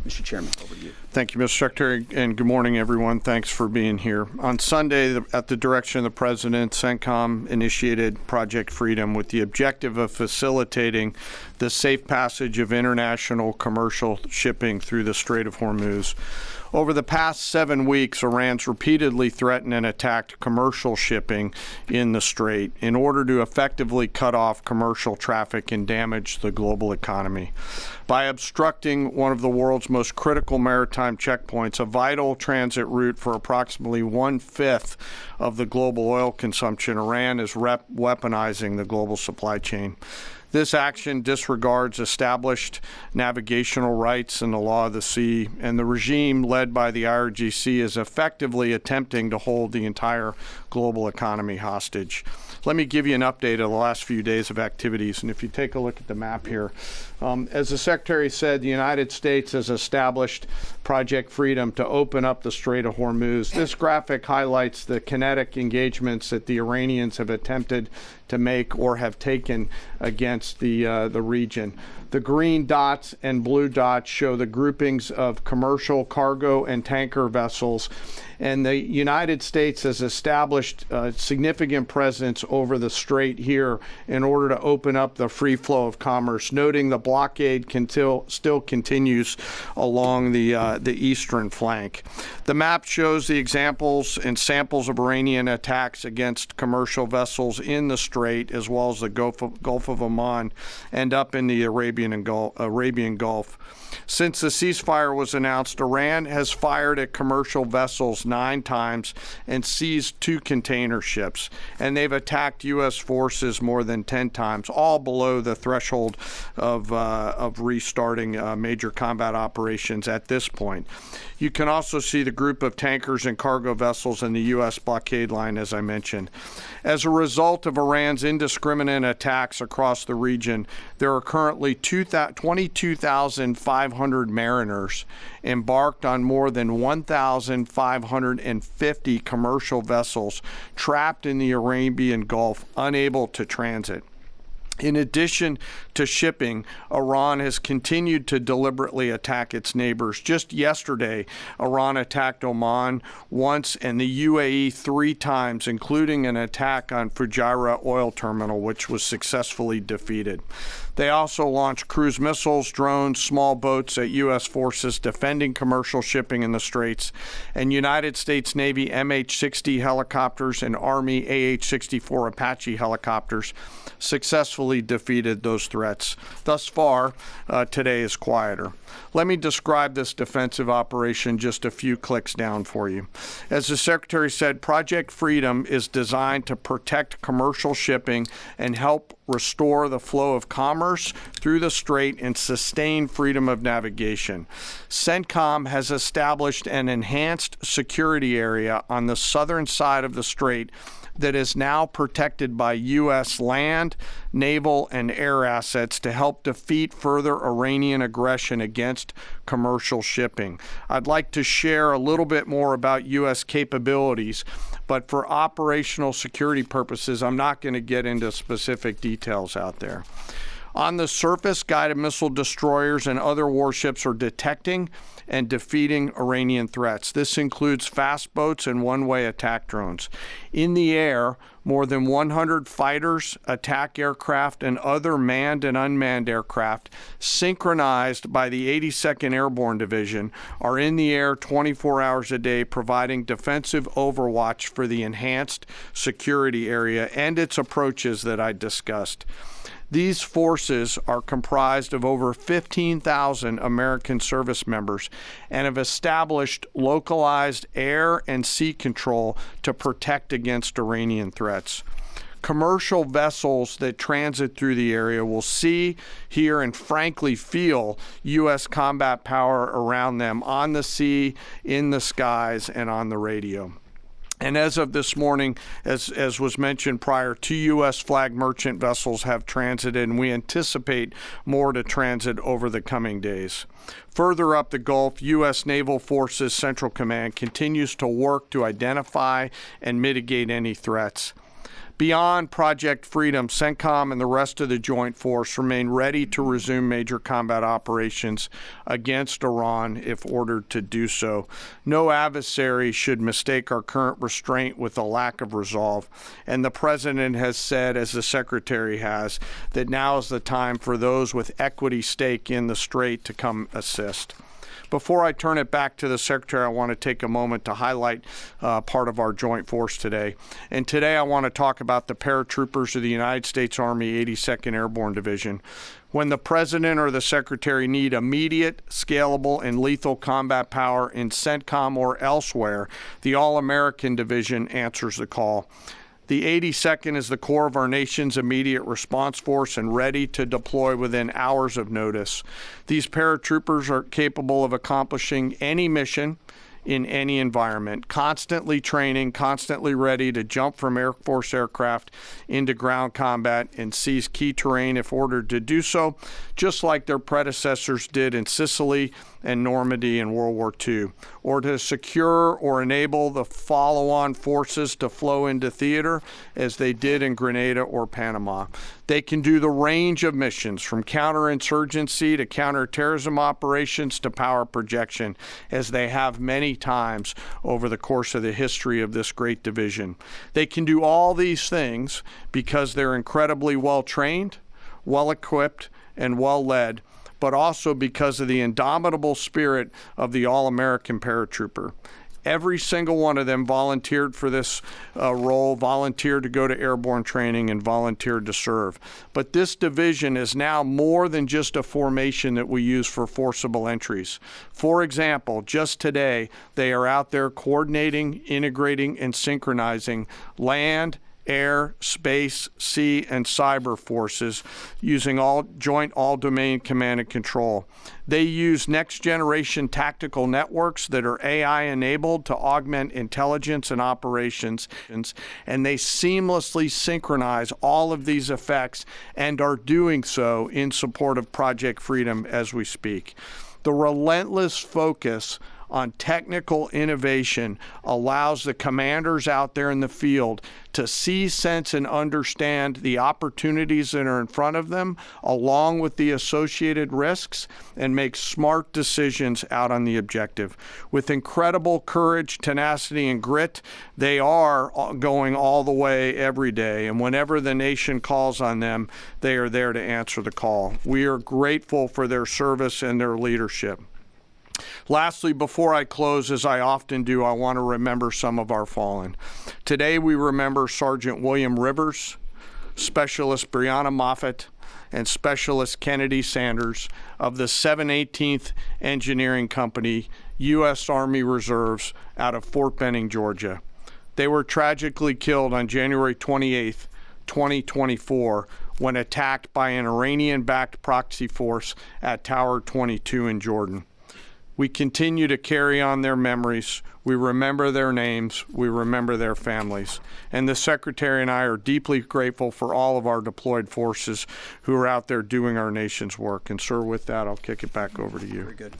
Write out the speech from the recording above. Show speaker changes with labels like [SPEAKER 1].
[SPEAKER 1] Mr. Chairman, over to you.
[SPEAKER 2] Thank you, Mr. Secretary, and good morning, everyone. Thanks for being here. On Sunday, at the direction of the President, CENTCOM initiated Project Freedom with the objective of facilitating the safe passage of international commercial shipping through the Strait of Hormuz. Over the past 7 weeks, Iran's repeatedly threatened and attacked commercial shipping in the Strait in order to effectively cut off commercial traffic and damage the global economy. By obstructing one of the world's most critical maritime checkpoints, a vital transit route for approximately 1/5 of the global oil consumption, Iran is weaponizing the global supply chain. This action disregards established navigational rights and the law of the sea, and the regime led by the IRGC is effectively attempting to hold the entire global economy hostage. Let me give you an update of the last few days of activities, and if you take a look at the map here, as the Secretary said, the United States has established Project Freedom to open up the Strait of Hormuz. This graphic highlights the kinetic engagements that the Iranians have attempted to make or have taken against the region. The green dots and blue dots show the groupings of commercial, cargo, and tanker vessels. And the United States has established a significant presence over the strait here in order to open up the free flow of commerce, noting the blockade still continues along the eastern flank. The map shows the examples and samples of Iranian attacks against commercial vessels in the strait, as well as the Gulf of Oman and up in the Arabian Gulf. Since the ceasefire was announced, Iran has fired at commercial vessels 9 times and seized 2 container ships, and they've attacked U.S. forces more than 10 times, all below the threshold of restarting major combat operations at this point. You can also see the group of tankers and cargo vessels in the U.S. blockade line, as I mentioned. As a result of Iran's indiscriminate attacks across the region, there are currently 22,500 mariners embarked on more than 1,550 commercial vessels trapped in the Arabian Gulf, unable to transit. In addition to shipping, Iran has continued to deliberately attack its neighbors. Just yesterday, Iran attacked Oman once and the UAE 3 times, including an attack on Fujairah oil terminal, which was successfully defeated. They also launched cruise missiles, drones, small boats at U.S. forces defending commercial shipping in the Straits, and United States Navy MH-60 helicopters and Army AH-64 Apache helicopters successfully defeated those threats. Thus far, today is quieter. Let me describe this defensive operation just a few clicks down for you. As the Secretary said, Project Freedom is designed to protect commercial shipping and help restore the flow of commerce through the strait and sustain freedom of navigation. CENTCOM has established an enhanced security area on the southern side of the strait that is now protected by U.S. land, naval, and air assets to help defeat further Iranian aggression against commercial shipping. I'd like to share a little bit more about U.S. capabilities, but for operational security purposes, I'm not going to get into specific details out there. On the surface, guided missile destroyers and other warships are detecting and defeating Iranian threats. This includes fast boats and one-way attack drones. In the air, more than 100 fighters, attack aircraft, and other manned and unmanned aircraft, synchronized by the 82nd Airborne Division, are in the air 24 hours a day, providing defensive overwatch for the enhanced security area and its approaches that I discussed. These forces are comprised of over 15,000 American service members and have established localized air and sea control to protect against Iranian threats. Commercial vessels that transit through the area will see, hear, and frankly feel U.S. combat power around them on the sea, in the skies, and on the radio. And as of this morning, as was mentioned prior, 2 U.S. flag merchant vessels have transited, and we anticipate more to transit over the coming days. Further up the Gulf, U.S. Naval Forces Central Command continues to work to identify and mitigate any threats. Beyond Project Freedom, CENTCOM and the rest of the Joint Force remain ready to resume major combat operations against Iran if ordered to do so. No adversary should mistake our current restraint with a lack of resolve. And the President has said, as the Secretary has, that now is the time for those with equity stake in the strait to come assist. Before I turn it back to the Secretary, I want to take a moment to highlight part of our joint force today. And today I want to talk about the paratroopers of the United States Army 82nd Airborne Division. When the President or the Secretary need immediate, scalable, and lethal combat power in CENTCOM or elsewhere, the All-American Division answers the call. The 82nd is the core of our nation's immediate response force and ready to deploy within hours of notice. These paratroopers are capable of accomplishing any mission in any environment, constantly training, constantly ready to jump from Air Force aircraft into ground combat and seize key terrain if ordered to do so, just like their predecessors did in Sicily and Normandy in World War II, or to secure or enable the follow-on forces to flow into theater as they did in Grenada or Panama. They can do the range of missions from counterinsurgency to counterterrorism operations to power projection, as they have many times over the course of the history of this great division. They can do all these things because they're incredibly well-trained, well-equipped, and well-led, but also because of the indomitable spirit of the All-American paratrooper. Every single one of them volunteered for this role, volunteered to go to airborne training, and volunteered to serve. But this division is now more than just a formation that we use for forcible entries. For example, just today, they are out there coordinating, integrating, and synchronizing land, air, space, sea, and cyber forces using joint all-domain command and control. They use next-generation tactical networks that are AI-enabled to augment intelligence and operations, and they seamlessly synchronize all of these effects and are doing so in support of Project Freedom as we speak. The relentless focus on technical innovation allows the commanders out there in the field to see, sense, and understand the opportunities that are in front of them, along with the associated risks, and make smart decisions out on the objective. With incredible courage, tenacity, and grit, they are going all the way every day, and whenever the nation calls on them, they are there to answer the call. We are grateful for their service and their leadership. Lastly, before I close, as I often do, I want to remember some of our fallen. Today we remember Sergeant William Rivers, Specialist Brianna Moffett, and Specialist Kennedy Sanders of the 718th Engineering Company, U.S. Army Reserves, out of Fort Benning, Georgia. They were tragically killed on January 28, 2024, when attacked by an Iranian-backed proxy force at Tower 22 in Jordan. We continue to carry on their memories. We remember their names. We remember their families. And the Secretary and I are deeply grateful for all of our deployed forces who are out there doing our nation's work. And sir, with that, I'll kick it back over to you.
[SPEAKER 1] Very good.